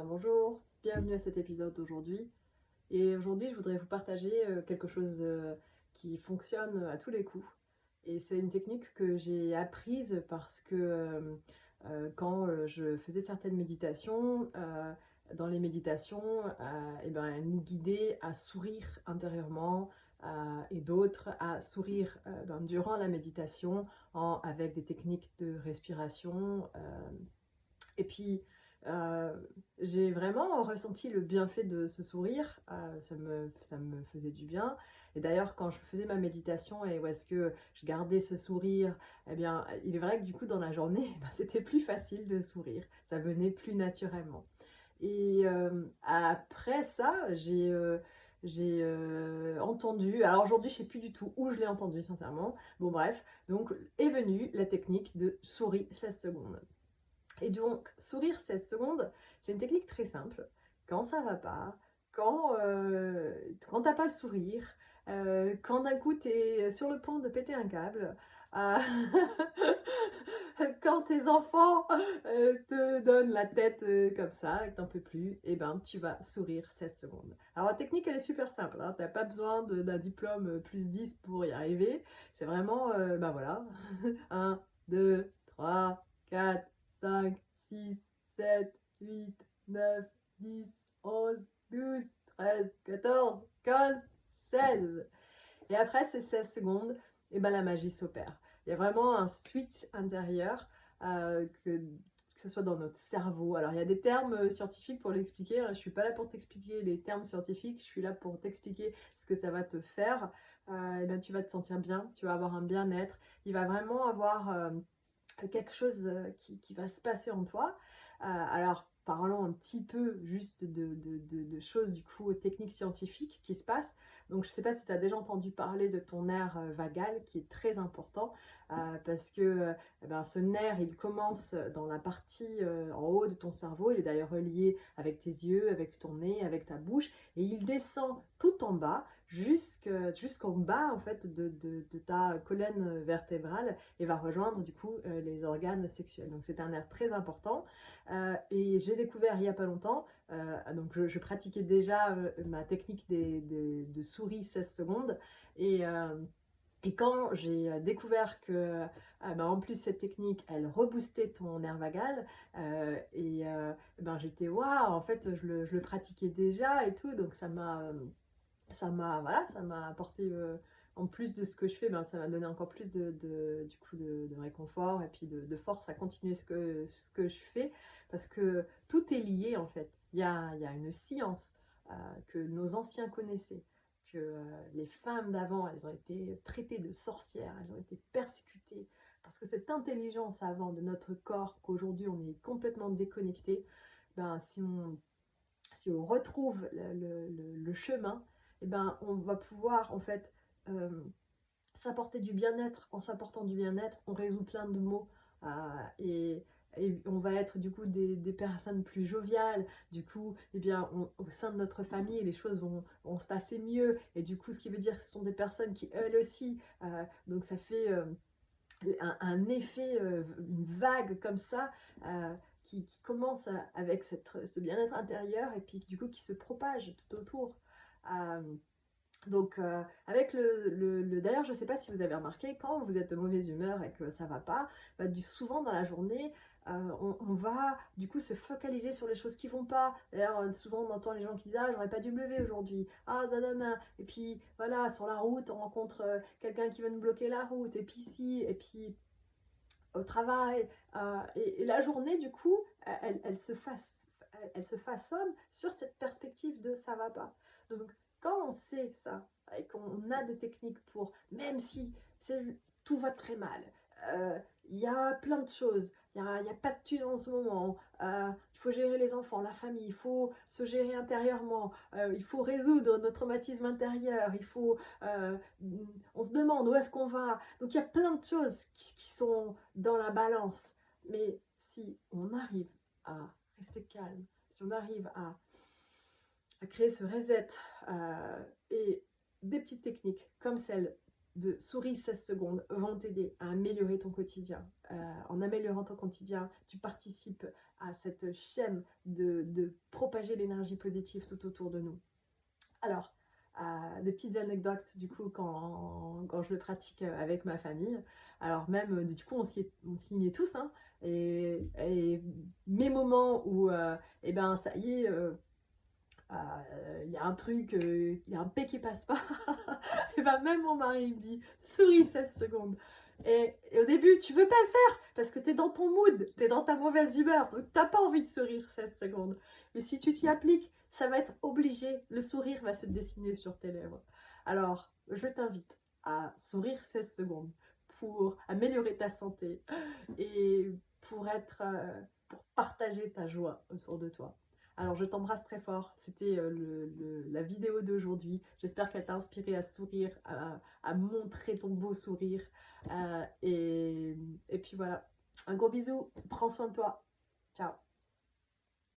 Bonjour, bienvenue à cet épisode d'aujourd'hui. Et aujourd'hui, je voudrais vous partager quelque chose qui fonctionne à tous les coups. Et c'est une technique que j'ai apprise parce que quand je faisais certaines méditations, dans les méditations, eh ben, elles nous guidaient à sourire intérieurement et d'autres à sourire durant la méditation avec des techniques de respiration. Et puis, heu, j'ai vraiment ressenti le bienfait de ce sourire, ça me faisait du bien et d'ailleurs quand je faisais ma méditation et où est-ce que je gardais ce sourire, eh bien, il est vrai que du coup dans la journée, bah, c'était plus facile de sourire. Ça venait plus naturellement et après ça, j'ai entendu alors aujourd'hui, je sais plus du tout où je l'ai entendu sincèrement. Bon bref, donc est venue la technique de souris 16 secondes. Et donc, sourire 16 secondes, c'est une technique très simple. Quand ça va pas, quand t'as pas le sourire, quand d'un coup tu es sur le point de péter un câble, heu, quand tes enfants, te donnent la tête, comme ça et que tu peux plus, et ben, tu vas sourire 16 secondes. Alors la technique, elle est super simple, hein, tu pas besoin d'un diplôme, +10 pour y arriver. C'est vraiment, bah, voilà, 1, 2, 3, 4, 5, 6, 7, 8, 9, 10, 11, 12, 13, 14, 15, 16. Et après ces 16 secondes, et ben la magie s'opère. Il y a vraiment un switch intérieur que ce soit dans notre cerveau. Alors il y a des termes scientifiques pour l'expliquer, hein. Je suis pas là pour t'expliquer les termes scientifiques, je suis là pour t'expliquer ce que ça va te faire. Et ben, tu vas te sentir bien, tu vas avoir un bien-être. Il va vraiment avoir quelque chose qui va se passer en toi. Alors, parlons un petit peu juste de choses du coup techniques scientifiques qui se passent. Donc, je ne sais pas si tu as déjà entendu parler de ton nerf vagal qui est très important parce que eh ben, ce nerf, il commence dans la partie en haut de ton cerveau. Il est d'ailleurs relié avec tes yeux, avec ton nez, avec ta bouche et il descend tout en bas jusqu'en bas en fait de ta colonne vertébrale et va rejoindre du coup les organes sexuels. Donc c'est un nerf très important et j'ai découvert il y a pas longtemps, donc je pratiquais déjà ma technique de souris 16 secondes et et quand j'ai découvert que, bah, en plus cette technique, elle reboostait ton nerf vagal, ben j'étais: «Waouh!» En fait, je le pratiquais déjà et tout, donc ça m'a apporté, en plus de ce que je fais, ben, ça m'a donné encore plus du coup de réconfort et puis de force à continuer ce que je fais. Parce que tout est lié en fait. Il y a une science, que nos anciens connaissaient, que, les femmes d'avant, elles ont été traitées de sorcières, elles ont été persécutées. Parce que cette intelligence avant de notre corps, qu'aujourd'hui on est complètement déconnecté, ben, si on retrouve le chemin, eh ben, on va pouvoir en fait euh, s'apporter du bien-être. En s'apportant du bien-être, on résout plein de maux euh, et, et on va être du coup des personnes plus joviales. Du coup, eh bien, au sein de notre famille, les choses vont se passer mieux. Et du coup, ce qui veut dire que ce sont des personnes qui, elles aussi, donc ça fait un effet, une vague comme ça, qui commence avec ce bien-être intérieur et puis du coup qui se propage tout autour. Euh, donc, avec d'ailleurs, je ne sais pas si vous avez remarqué, quand vous êtes de mauvaise humeur et que ça ne va pas, bah, souvent dans la journée, on va du coup se focaliser sur les choses qui ne vont pas. D'ailleurs, souvent on entend les gens qui disent: «Ah, j'aurais pas dû me lever aujourd'hui. Ah, nanana.» Et puis voilà, sur la route, on rencontre quelqu'un qui va nous bloquer la route. Et puis si, et puis au travail. Et la journée, du coup, elle se façonne sur cette perspective de ça va pas. Donc, quand on sait ça et qu'on a des techniques pour, même si tout va très mal, il y a plein de choses, il y a pas de thunes en ce moment, il faut gérer les enfants, la famille, il faut se gérer intérieurement, il faut résoudre nos traumatismes intérieurs, on se demande où est-ce qu'on va. Donc il y a plein de choses qui sont dans la balance. Mais si on arrive à rester calme, si on arrive à créer ce reset et des petites techniques comme celle de souris 16 secondes vont t'aider à améliorer ton quotidien. En améliorant ton quotidien, tu participes à cette chaîne de propager l'énergie positive tout autour de nous. Alors, des petites anecdotes du coup quand je le pratique avec ma famille. Alors même du coup on s'y met tous, hein, et mes moments où et ben ça y est, il y a un truc, il y a un P qui passe pas, et ben même mon mari il me dit souris 16 secondes. Et au début, tu veux pas le faire parce que tu es dans ton mood, tu es dans ta mauvaise humeur, donc t'as pas envie de sourire 16 secondes. Mais si tu t'y appliques, ça va être obligé, le sourire va se dessiner sur tes lèvres. Alors, je t'invite à sourire 16 secondes pour améliorer ta santé et pour partager ta joie autour de toi. Alors je t'embrasse très fort, c'était la vidéo d'aujourd'hui. J'espère qu'elle t'a inspiré à sourire, à montrer ton beau sourire. Et puis voilà, un gros bisou, prends soin de toi. Ciao.